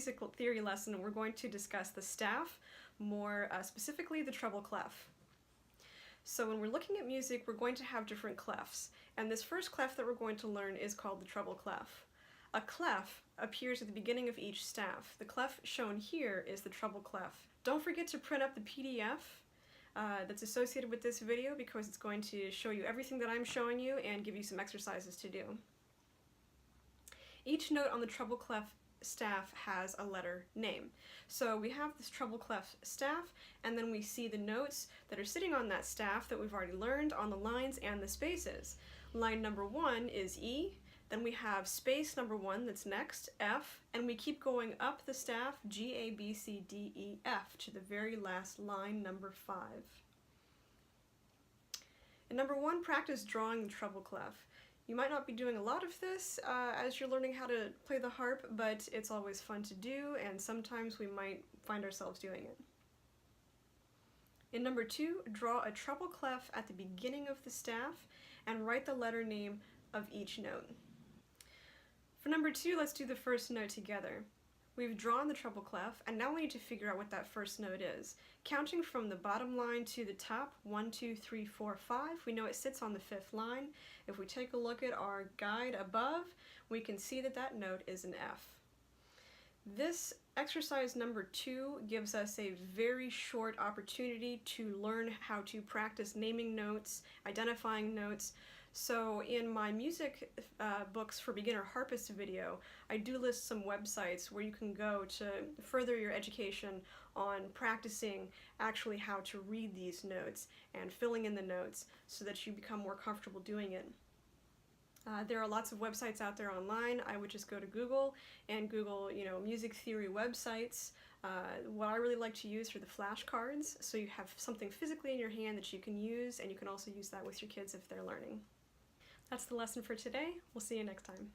music theory lesson, we're going to discuss the staff, more specifically the treble clef. So when we're looking at music, we're going to have different clefs, and this first clef that we're going to learn is called the treble clef. A clef appears at the beginning of each staff. The clef shown here is the treble clef. Don't forget to print up the PDF that's associated with this video, because it's going to show you everything that I'm showing you and give you some exercises to do. Each note on the treble clef staff has a letter name. So we have this treble clef staff, and then we see the notes that are sitting on that staff that we've already learned on the lines and the spaces. Line number 1 is E, then we have space number 1 that's next, F, and we keep going up the staff, G, A, B, C, D, E, F, to the very last line, number 5. And number 1, practice drawing the treble clef. You might not be doing a lot of this as you're learning how to play the harp, but it's always fun to do, and sometimes we might find ourselves doing it. In number 2, draw a treble clef at the beginning of the staff and write the letter name of each note. For number 2, let's do the first note together. We've drawn the treble clef, and now we need to figure out what that first note is. Counting from the bottom line to the top, 1, 2, 3, 4, 5, we know it sits on the 5th line. If we take a look at our guide above, we can see that that note is an F. This exercise number 2 gives us a very short opportunity to learn how to practice naming notes, identifying notes. So in my music books for beginner harpist video, I do list some websites where you can go to further your education on practicing actually how to read these notes and filling in the notes so that you become more comfortable doing it. There are lots of websites out there online. I would just go to Google and Google, music theory websites. What I really like to use are the flashcards, so you have something physically in your hand that you can use, and you can also use that with your kids if they're learning. That's the lesson for today. We'll see you next time.